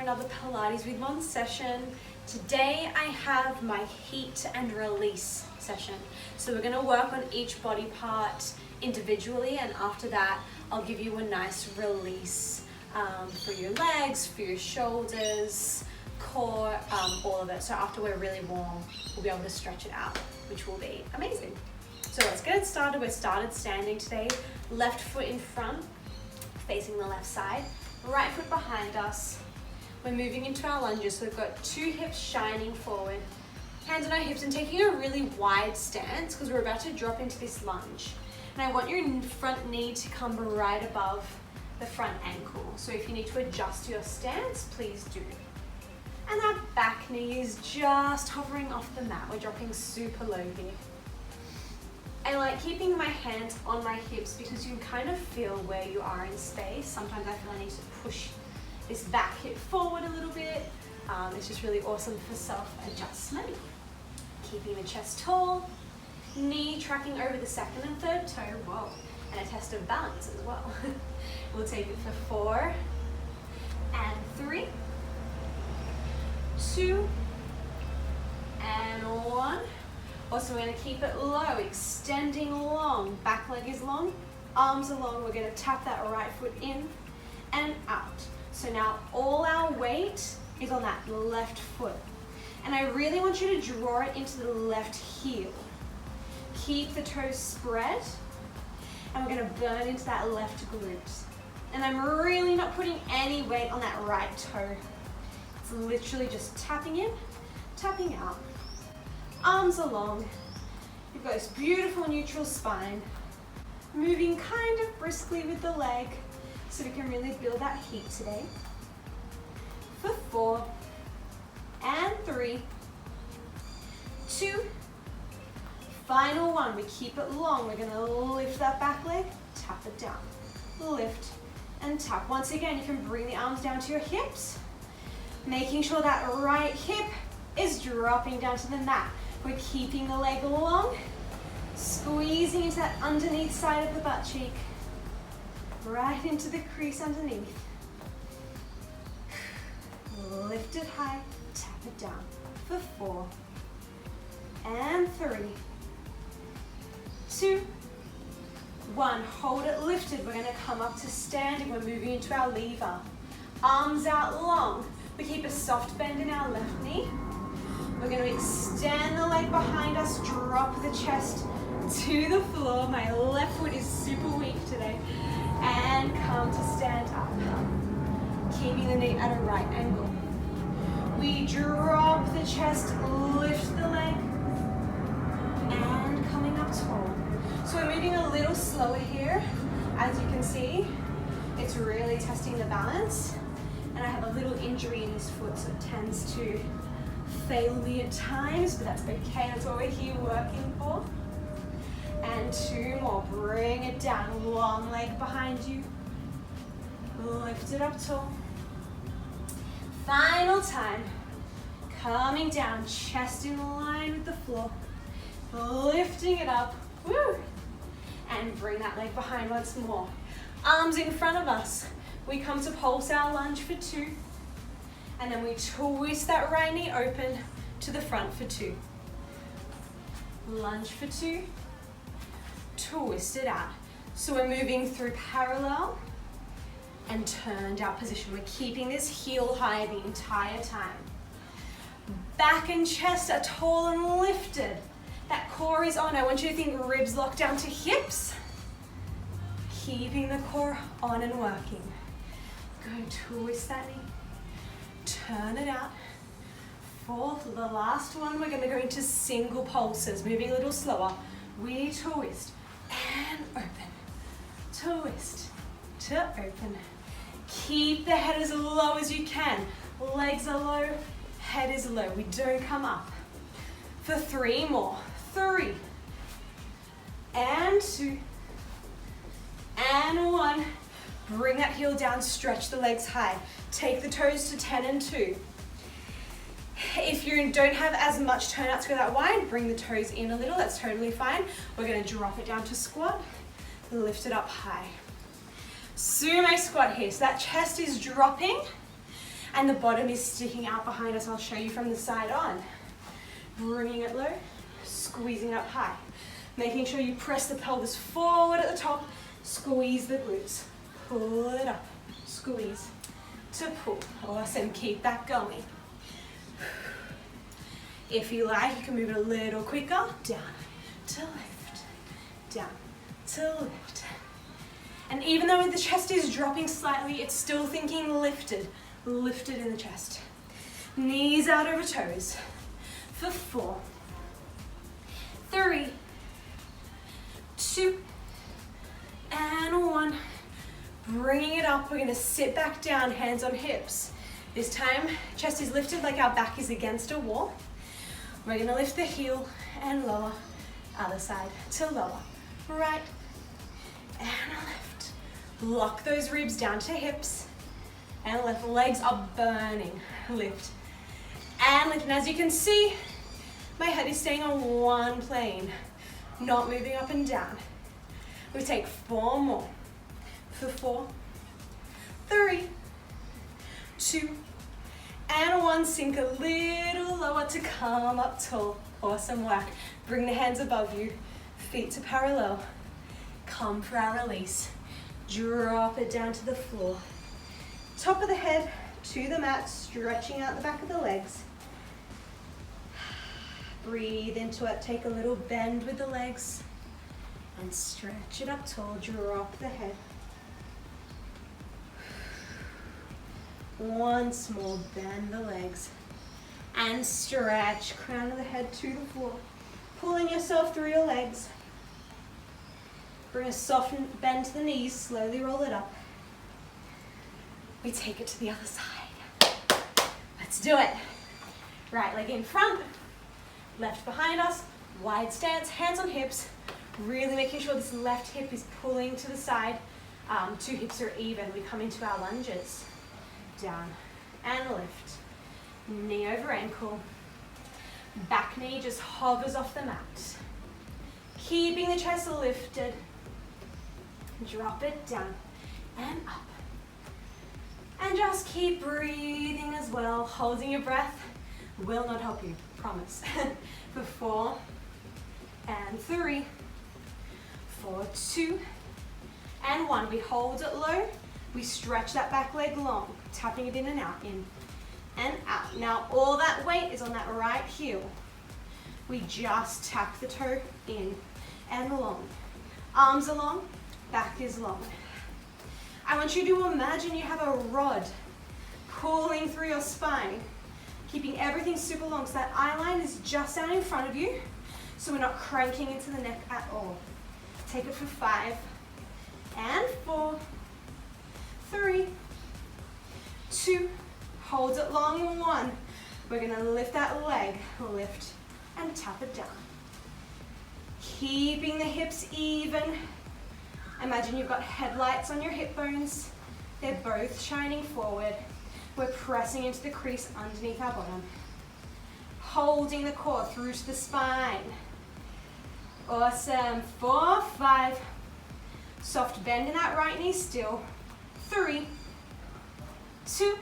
another Pilates with One session. Today I have my heat and release session. So we're going to work on each body part individually, and after that I'll give you a nice release for your legs, for your shoulders, core, all of it. So after we're really warm, we'll be able to stretch it out, which will be amazing. So let's get it started. We're started standing today. Left foot in front, facing the left side. Right foot behind us. We're moving into our lunges. So we've got two hips shining forward. Hands on our hips and taking a really wide stance because we're about to drop into this lunge. And I want your front knee to come right above the front ankle. So if you need to adjust your stance, please do. And that back knee is just hovering off the mat. We're dropping super low here. I like keeping my hands on my hips because you can kind of feel where you are in space. Sometimes I feel I need to push this back hip forward a little bit. It's just really awesome for self-adjustment. Keeping the chest tall, knee tracking over the second and third toe. Whoa, and a test of balance as well. We'll take it for 4 and 3, 2 and 1. Also, we're going to keep it low, extending long. Back leg is long, arms are long. We're going to tap that right foot in and out. So now all our weight is on that left foot. And I really want you to draw it into the left heel. Keep the toes spread. And we're going to burn into that left glute. And I'm really not putting any weight on that right toe. It's literally just tapping in, tapping out. Arms are long. You've got this beautiful neutral spine. Moving kind of briskly with the leg so we can really build that heat today. For 4 and 3, 2, final 1. We keep it long. We're going to lift that back leg, tap it down. Lift and tap. Once again, you can bring the arms down to your hips, making sure that right hip is dropping down to the mat. We're keeping the leg long, squeezing into that underneath side of the butt cheek, right into the crease underneath. Lift it high, tap it down for 4 and 3, 2, 1. Hold it lifted. We're going to come up to standing. We're moving into our lever. Arms out long. We keep a soft bend in our left knee. We're going to extend the leg behind us, drop the chest to the floor. My left foot is super weak today. And come to stand up. Keeping the knee at a right angle. We drop the chest, lift the leg, and coming up tall. So we're moving a little slower here. As you can see, it's really testing the balance. And I have a little injury in this foot, so it tends to fail me at times, but that's okay. That's what we're here working for. And 2 more. Bring it down. Long leg behind you. Lift it up tall. Final time. Coming down. Chest in line with the floor. Lifting it up. Woo! And bring that leg behind once more. Arms in front of us. We come to pulse our lunge for 2. And then we twist that right knee open to the front for 2. Lunge for 2. Twist it out. So we're moving through parallel and turned out position. We're keeping this heel high the entire time. Back and chest are tall and lifted. That core is on. I want you to think ribs locked down to hips. Keeping the core on and working. Go twist that knee. Turn it out. 4th, the last one, we're going to go into single pulses, moving a little slower. We twist and open. Twist to open. Keep the head as low as you can. Legs are low, head is low. We don't come up. For 3 more. 3 and 2 and 1. Bring that heel down, stretch the legs high. Take the toes to 10 and 2. If you don't have as much turnout to go that wide, bring the toes in a little, that's totally fine. We're going to drop it down to squat, lift it up high. Sumo squat here, so that chest is dropping and the bottom is sticking out behind us. I'll show you from the side on. Bringing it low, squeezing up high. Making sure you press the pelvis forward at the top, squeeze the glutes. Pull it up, squeeze to pull. Awesome, keep that going. If you like, you can move it a little quicker. Down to lift, down to lift. And even though the chest is dropping slightly, it's still thinking lifted, lifted in the chest. Knees out over toes for 4, 3, 2, and 1. Bringing it up, we're going to sit back down, hands on hips. This time, chest is lifted like our back is against a wall. We're going to lift the heel and lower, other side to lower, right, and lift. Lock those ribs down to hips, and lift. Legs are burning, lift, and lift. And as you can see, my head is staying on one plane, not moving up and down. We take 4 more. For 4, 3, 2, and 1. Sink a little lower to come up tall. Awesome work. Bring the hands above you, feet to parallel. Come for our release. Drop it down to the floor. Top of the head to the mat, stretching out the back of the legs. Breathe into it. Take a little bend with the legs and stretch it up tall. Drop the head. Once more, bend the legs and stretch, crown of the head to the floor. Pulling yourself through your legs. Bring a soft bend to the knees, slowly roll it up. We take it to the other side. Let's do it. Right leg in front, left behind us, wide stance, hands on hips. Really making sure this left hip is pulling to the side. 2 hips are even. We come into our lunges. Down and lift. Knee over ankle. Back knee just hovers off the mat. Keeping the chest lifted. Drop it down and up. And just keep breathing as well. Holding your breath will not help you, promise. For 4 and 3, 4, 2, and 1. We hold it low. We stretch that back leg long, tapping it in and out. Now all that weight is on that right heel. We just tap the toe in and long. Arms are long, back is long. I want you to imagine you have a rod pulling through your spine, keeping everything super long so that eye line is just down in front of you, so we're not cranking into the neck at all. Take it for 5 and 4, 3, 2, hold it long, 1. We're gonna lift that leg, lift and tap it down. Keeping the hips even. Imagine you've got headlights on your hip bones. They're both shining forward. We're pressing into the crease underneath our bottom. Holding the core through to the spine. Awesome. 4, 5. Soft bend in that right knee still. 3, 2,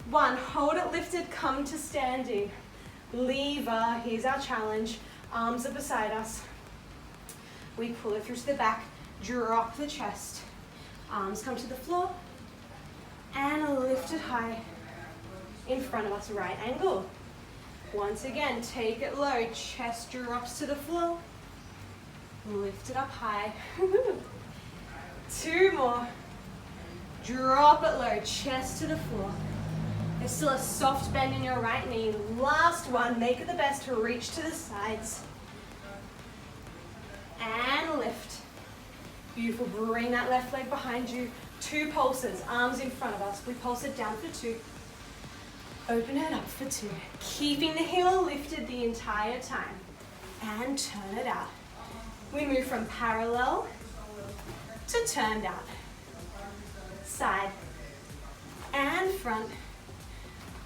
1. Hold it lifted, come to standing. Lever, here's our challenge. Arms are beside us. We pull it through to the back, drop the chest. Arms come to the floor and lift it high in front of us, right angle. Once again, take it low, chest drops to the floor. Lift it up high. 2 more. Drop it low, chest to the floor. There's still a soft bend in your right knee. Last one, make it the best to reach to the sides. And lift. Beautiful, bring that left leg behind you. 2 pulses, arms in front of us. We pulse it down for 2. Open it up for 2. Keeping the heel lifted the entire time. And turn it out. We move from parallel to turned out. Side and front.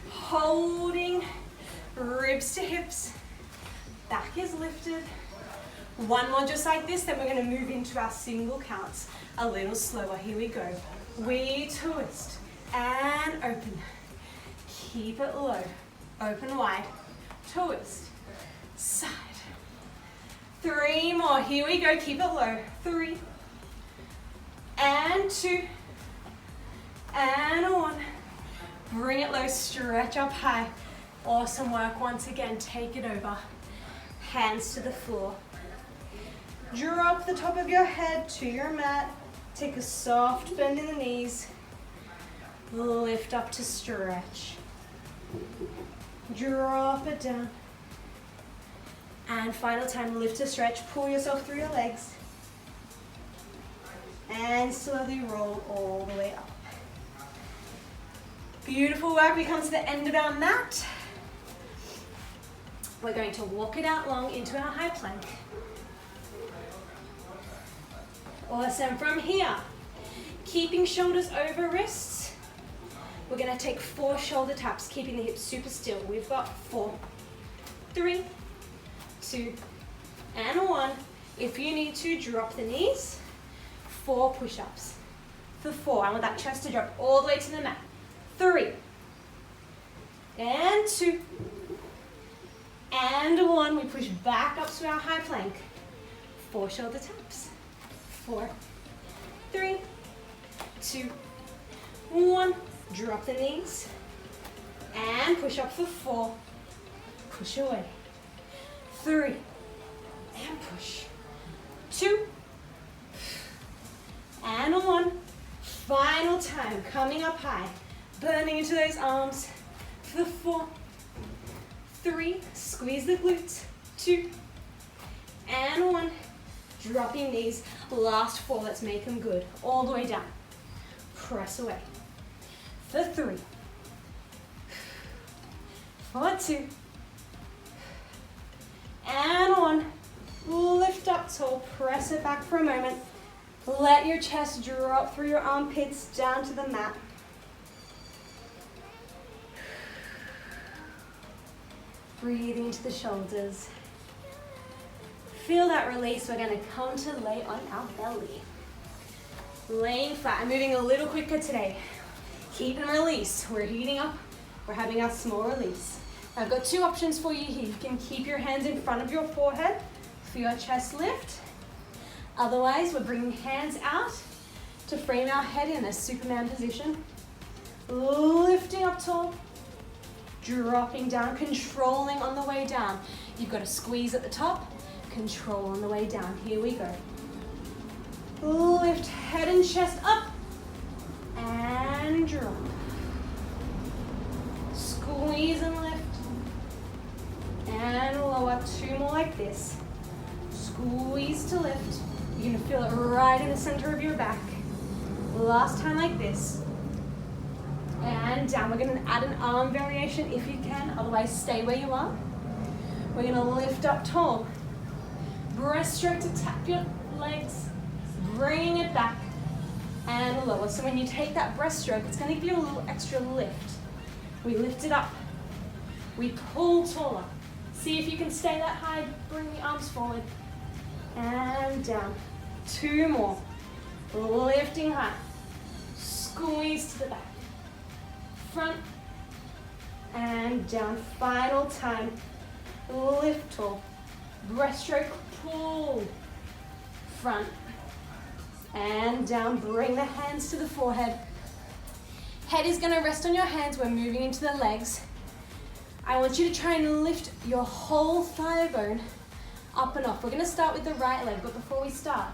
Holding ribs to hips. Back is lifted. 1 more just like this, then we're going to move into our single counts a little slower. Here we go. We twist and open. Keep it low. Open wide. Twist. Side. 3 more. Here we go. Keep it low. 3. And 2. And 1. Bring it low. Stretch up high. Awesome work. Once again, take it over. Hands to the floor. Drop the top of your head to your mat. Take a soft bend in the knees. Lift up to stretch. Drop it down. And final time, lift to stretch. Pull yourself through your legs. And slowly roll all the way up. Beautiful work. We come to the end of our mat. We're going to walk it out long into our high plank. Awesome. From here, keeping shoulders over wrists, we're going to take 4 shoulder taps, keeping the hips super still. We've got 4, 3, 2, and 1. If you need to, drop the knees. 4 push-ups. For 4, I want that chest to drop all the way to the mat. 3, and 2, and 1. We push back up to our high plank. 4 shoulder taps. 4, 3, 2, 1. Drop the knees. And push up for 4. Push away. 3. And push. 2. And 1. Final time. Coming up high. Burning into those arms. For 4. 3. Squeeze the glutes. 2. And 1. Dropping knees. Last 4. Let's make them good. All the way down. Press away. For 3. For 2. And 1. Lift up tall. Press it back for a moment. Let your chest drop through your armpits down to the mat. Breathing into the shoulders. Feel that release. We're going to come to lay on our belly. Laying flat and moving a little quicker today. Heat and release. We're heating up. We're having our small release. I've got 2 options for you here. You can keep your hands in front of your forehead for your chest lift. Otherwise, we're bringing hands out to frame our head in a Superman position. Lifting up tall. Dropping down, controlling on the way down. You've got to squeeze at the top, control on the way down. Here we go. Lift head and chest up and drop. Squeeze and lift and lower. 2 more like this. Squeeze to lift. You're going to feel it right in the center of your back. Last time like this. And down. We're going to add an arm variation if you can, otherwise stay where you are. We're going to lift up tall. Breaststroke to tap your legs, bring it back and lower. So when you take that breaststroke, it's going to give you a little extra lift. We lift it up. We pull taller. See if you can stay that high. Bring the arms forward and down. 2 more. Lifting high. Squeeze to the back. Front and down. Final time. Lift tall. Breaststroke, pull. Front and down. Bring the hands to the forehead. Head is going to rest on your hands. We're moving into the legs. I want you to try and lift your whole thigh bone up and off. We're going to start with the right leg, but before we start,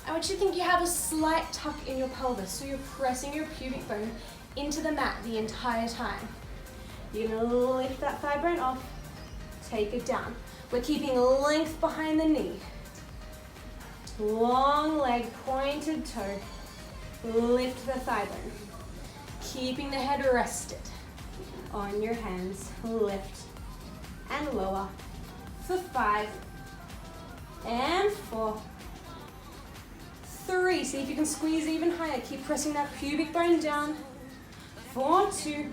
I want you to think you have a slight tuck in your pelvis, so you're pressing your pubic bone into the mat the entire time. You're going to lift that thigh bone off, take it down. We're keeping length behind the knee. Long leg, pointed toe. Lift the thigh bone. Keeping the head rested on your hands. Lift and lower for 5 and 4. 3. See if you can squeeze even higher. Keep pressing that pubic bone down. 4, 2.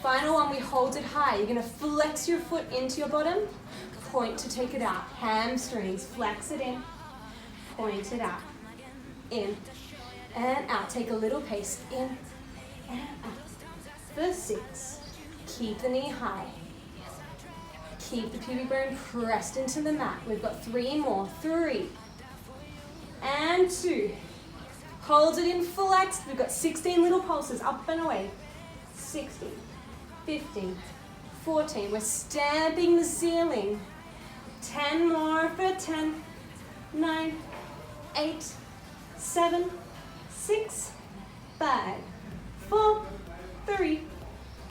Final one, we hold it high. You're going to flex your foot into your bottom. Point to take it out. Hamstrings, flex it in. Point it out. In and out. Take a little pace. In and out. For 6. Keep the knee high. Keep the pubic bone pressed into the mat. We've got 3 more. 3 and 2. Hold it in flex. We've got 16 little pulses up and away. 16, 15, 14. We're stamping the ceiling. 10 more for 10, 9, 8, 7, 6, 5, 4, 3,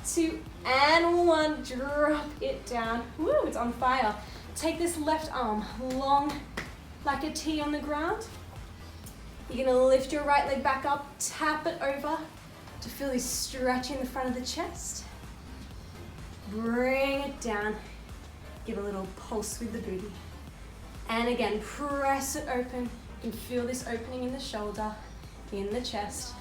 2, and 1. Drop it down. Woo, it's on fire. Take this left arm long like a T on the ground. You're gonna lift your right leg back up, tap it over to feel this stretch in the front of the chest. Bring it down. Give a little pulse with the booty. And again, press it open. You can feel this opening in the shoulder, in the chest.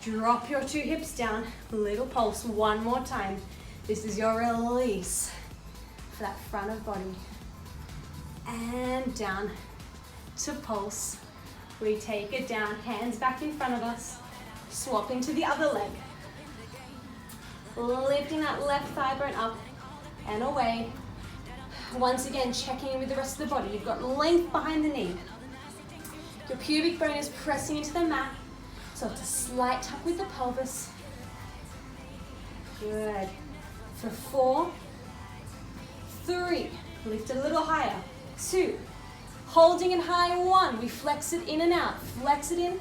Drop your 2 hips down, little pulse, 1 more time. This is your release for that front of body. And down to pulse. We take it down, hands back in front of us, swapping to the other leg. Lifting that left thigh bone up and away. Once again, checking in with the rest of the body. You've got length behind the knee. Your pubic bone is pressing into the mat. So it's a slight tuck with the pelvis. Good. For 4, 3, lift it a little higher. 2, holding it high. 1, we flex it in and out. Flex it in,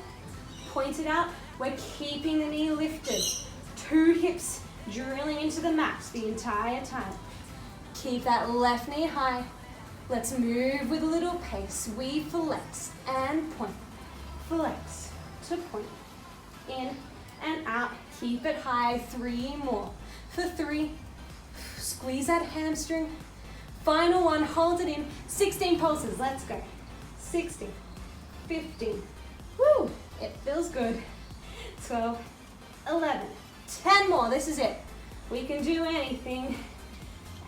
point it out. We're keeping the knee lifted. 2 hips drilling into the mat the entire time. Keep that left knee high. Let's move with a little pace. We flex and point. Flex to point. In and out. Keep it high. 3 more. For 3. Squeeze that hamstring. Final 1. Hold it in. 16 pulses. Let's go. 16. 15. Woo! It feels good. 12. 11. 10 more. This is it. We can do anything.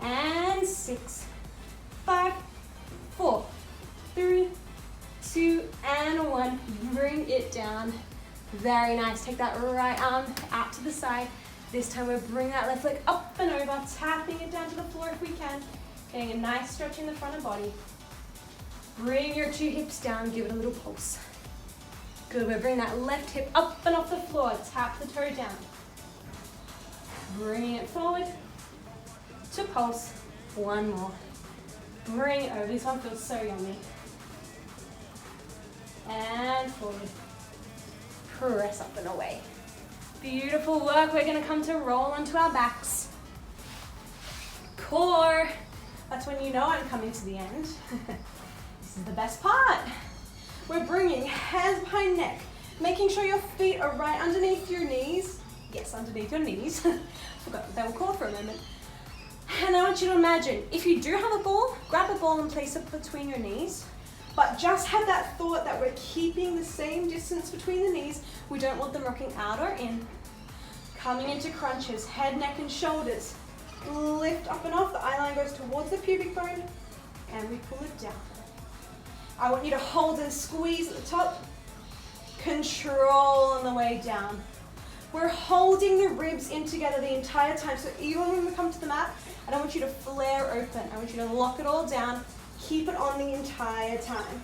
And 6. 5. 4. 3. 2. And 1. Bring it down. Very nice. Take that right arm out to the side. This time we'll bring that left leg up and over, tapping it down to the floor if we can. Getting a nice stretch in the front of body. Bring your 2 hips down, give it a little pulse. Good, we'll bring that left hip up and off the floor, tap the toe down. Bring it forward to pulse. 1 more. Bring it over, this one feels so yummy. And forward. Press up and away. Beautiful work. We're going to come to roll onto our backs. Core. That's when you know I'm coming to the end. This is the best part. We're bringing hands behind neck, making sure your feet are right underneath your knees. Yes, underneath your knees. Forgot what they were called for a moment. And I want you to imagine, if you do have a ball, grab a ball and place it between your knees. But just have that thought that we're keeping the same distance between the knees. We don't want them rocking out or in. Coming into crunches, head, neck, and shoulders. Lift up and off. The eye line goes towards the pubic bone, and we pull it down. I want you to hold and squeeze at the top. Control on the way down. We're holding the ribs in together the entire time. So even when we come to the mat, I don't want you to flare open. I want you to lock it all down. Keep it on the entire time.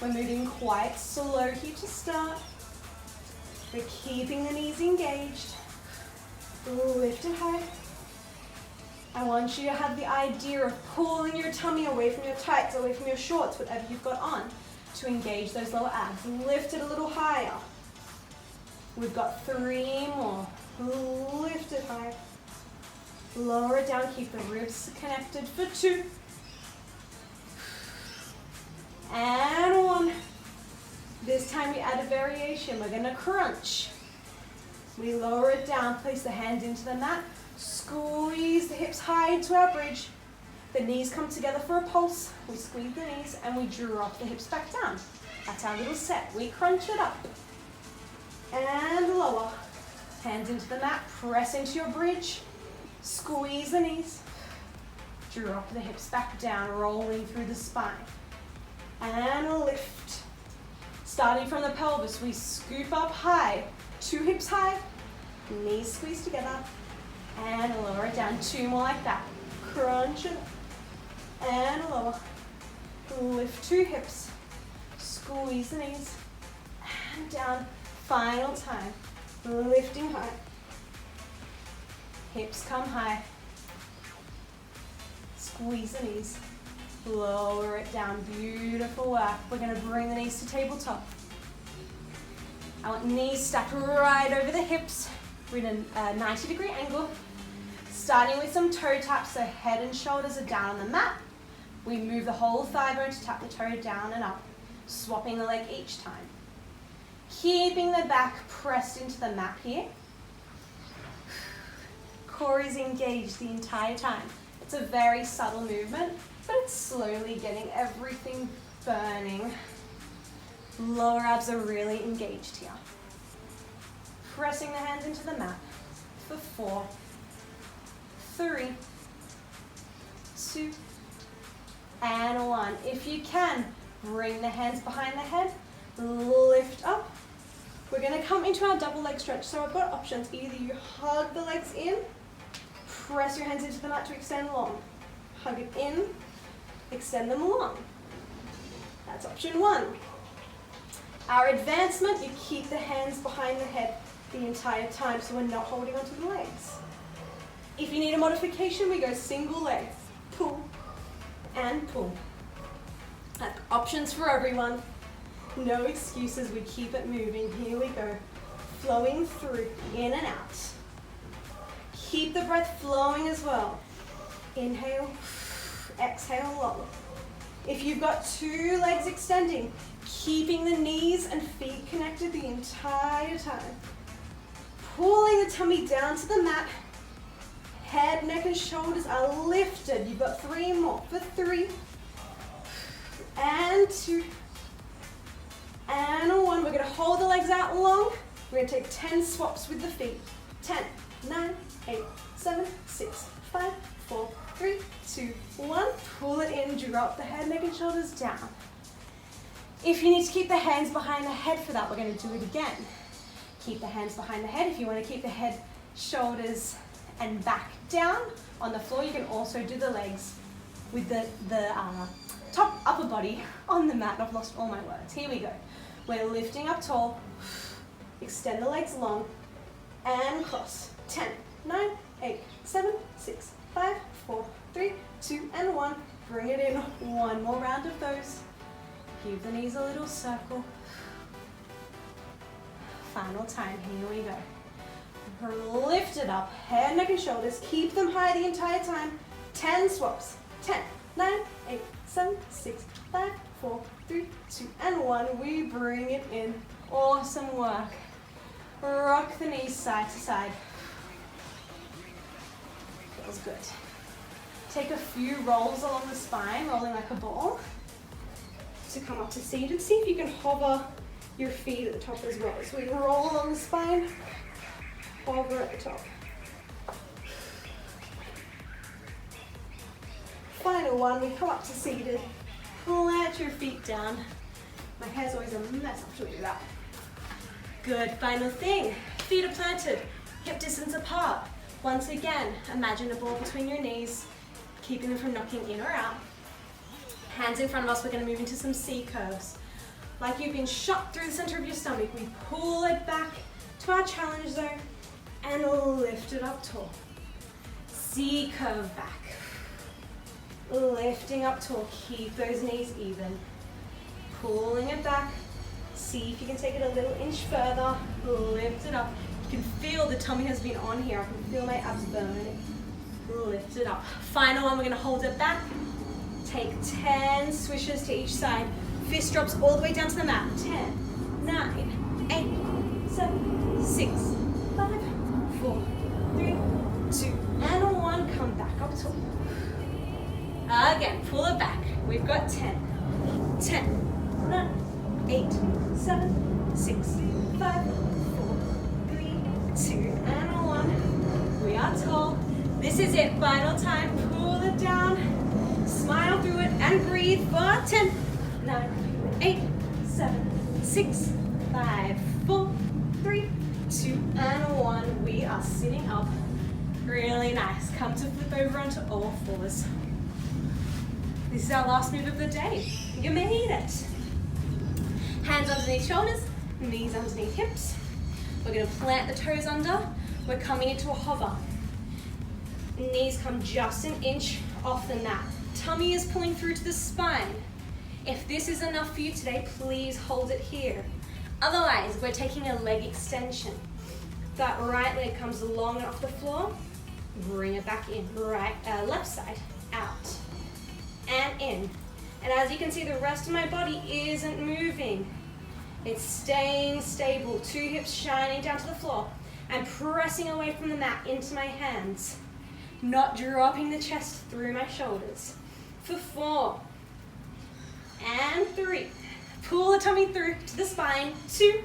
We're moving quite slow here to start. We're keeping the knees engaged. Lift it high. I want you to have the idea of pulling your tummy away from your tights, away from your shorts, whatever you've got on, to engage those lower abs. Lift it a little higher. We've got 3 more. Lift it high. Lower it down. Keep the ribs connected for 2. And 1. This time we add a variation. We're going to crunch. We lower it down. Place the hands into the mat. Squeeze the hips high into our bridge. The knees come together for a pulse. We squeeze the knees and we drop the hips back down. That's our little set. We crunch it up. And lower. Hands into the mat. Press into your bridge. Squeeze the knees. Drop the hips back down, rolling through the spine. And lift. Starting from the pelvis, we scoop up high. 2 hips high. Knees squeeze together. and lower it down. 2 more like that. Crunch it and lower. Lift 2 hips. Squeeze the knees and down. Final time. Lifting high. Hips come high. Squeeze the knees. Lower it down. Beautiful work. We're going to bring the knees to tabletop. I want knees stacked right over the hips. We're in a 90-degree angle. Starting with some toe taps, so head and shoulders are down on the mat. We move the whole thigh bone to tap the toe down and up, swapping the leg each time. Keeping the back pressed into the mat here. Core is engaged the entire time. It's a very subtle movement, but it's slowly getting everything burning. Lower abs are really engaged here. Pressing the hands into the mat for 4, 3, 2, and 1. If you can, bring the hands behind the head, lift up. We're going to come into our double leg stretch. So I've got options. Either you hug the legs in, press your hands into the mat to extend long. Hug it in, extend them long. That's option 1. Our advancement, you keep the hands behind the head the entire time so we're not holding onto the legs. If you need a modification, we go single leg, pull and pull. Options for everyone. No excuses, we keep it moving. Here we go. Flowing through, in and out. Keep the breath flowing as well. Inhale, exhale, long. If you've got 2 legs extending, keeping the knees and feet connected the entire time. Pulling the tummy down to the mat. Head, neck, and shoulders are lifted. You've got 3 more. For 3, and 2, and 1. We're going to hold the legs out long. We're going to take 10 swaps with the feet. 10, 9, 8, 7, 6, 5, 4, 3, 2, 1. Pull it in, drop the head, neck, and shoulders down. If you need to keep the hands behind the head for that, we're going to do it again. Keep the hands behind the head. If you want to keep the head, shoulders, and back down on the floor, you can also do the legs with the top upper body on the mat. I've lost all my words. Here we go. We're lifting up tall. Extend the legs long and cross. 10, 9, 8, 7, 6, 5, 4, 3, 2, and 1. Bring it in. 1 more round of those. Give the knees a little circle. Final time. Here we go. Lift it up. Head, neck, and shoulders. Keep them high the entire time. 10 swaps. 10, 9, 8, 7, 6, 5, 4, 3, 2, and 1. We bring it in. Awesome work. Rock the knees side to side. Feels good. Take a few rolls along the spine, rolling like a ball, to come up to seated. See if you can hover your feet at the top as well. So we roll along the spine, hover at the top. Final one, we come up to seated. Plant your feet down. My hair's always a mess after we do that. Good, final thing. Feet are planted, hip distance apart. Once again, imagine a ball between your knees, keeping them from knocking in or out. Hands in front of us, we're going to move into some C curves. Like you've been shot through the center of your stomach, we pull it back to our challenge zone and lift it up tall. C curve back. Lifting up tall, keep those knees even. Pulling it back. See if you can take it a little inch further. Lift it up. You can feel the tummy has been on here. I can feel my abs burning. Lift it up. Final one, we're going to hold it back. Take 10 swishes to each side. Fist drops all the way down to the mat. 10, 9, 8, 7, 6, 5, 4, 3, 2, and 1. Come back up tall. Again, pull it back. We've got 10, 10, 9, 8, 7, 6, 5, 4, 3, 2, and 1. We are tall. This is it. Final time. Pull it down. Smile through it and breathe for 10, 9, 8, 7, 6, 5, 4, 3, 2, and 1. We are sitting up. Really nice. Come to flip over onto all fours. This is our last move of the day. You made it. Hands underneath shoulders, knees underneath hips. We're going to plant the toes under. We're coming into a hover. Knees come just an inch off the mat. Tummy is pulling through to the spine. If this is enough for you today, please hold it here. Otherwise, we're taking a leg extension. That right leg comes long off the floor. Bring it back in. Left side, out, and in. And as you can see, the rest of my body isn't moving. It's staying stable. 2 hips shining down to the floor. I'm pressing away from the mat into my hands. Not dropping the chest through my shoulders. For 4, and 3. Pull the tummy through to the spine. 2,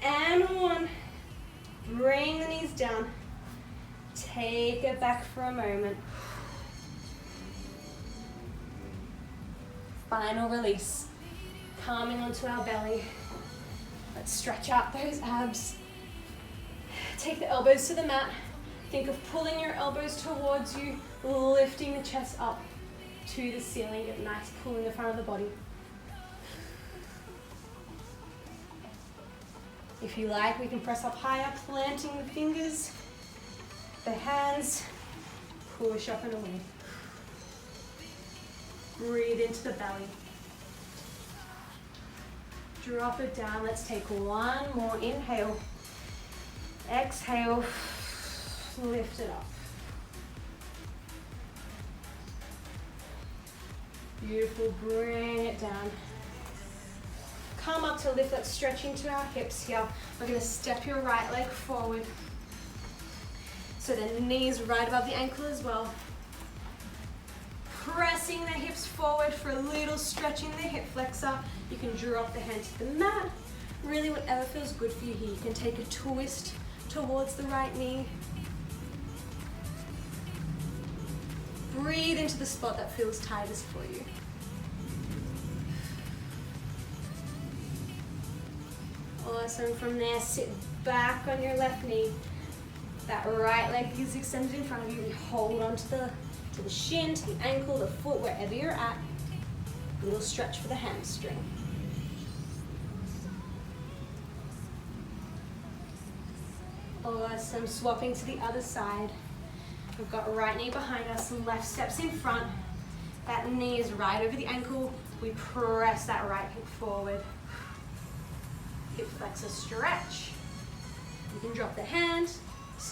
and 1. Bring the knees down. Take it back for a moment. Final release. Coming onto our belly. Let's stretch out those abs. Take the elbows to the mat. Think of pulling your elbows towards you, lifting the chest up to the ceiling. Get a nice pull in the front of the body. If you like, we can press up higher, planting the fingers, the hands, push up and away. Breathe into the belly. Drop it down. Let's take one more inhale. Exhale. Lift it up. Beautiful. Bring it down. Come up to lift. Let's stretch into our hips here. We're going to step your right leg forward. So the knees right above the ankle as well. Pressing the hips forward for a little stretch in the hip flexor. You can drop the hand to the mat. Really whatever feels good for you here. You can take a twist towards the right knee. Breathe into the spot that feels tightest for you. Awesome. From there, sit back on your left knee. That right leg is extended in front of you. We hold on to the shin, to the ankle, the foot, wherever you're at. A little stretch for the hamstring. Awesome. Swapping to the other side. We've got right knee behind us, left steps in front. That knee is right over the ankle. We press that right hip forward. Hip flexor stretch. You can drop the hand,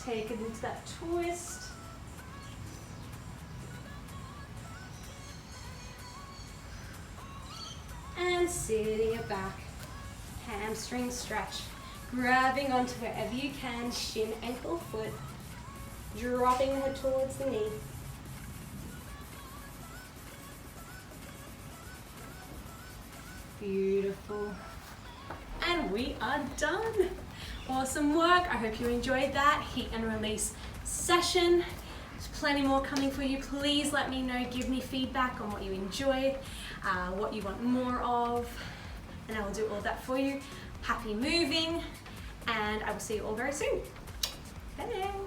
take it into that twist. And sitting it back. Hamstring stretch. Grabbing onto wherever you can, shin, ankle, foot. Dropping the head towards the knee. Beautiful. And we are done. Awesome work. I hope you enjoyed that heat and release session. There's plenty more coming for you. Please let me know, give me feedback on what you enjoyed, what you want more of, and I will do all that for you. Happy moving, and I will see you all very soon. Bye.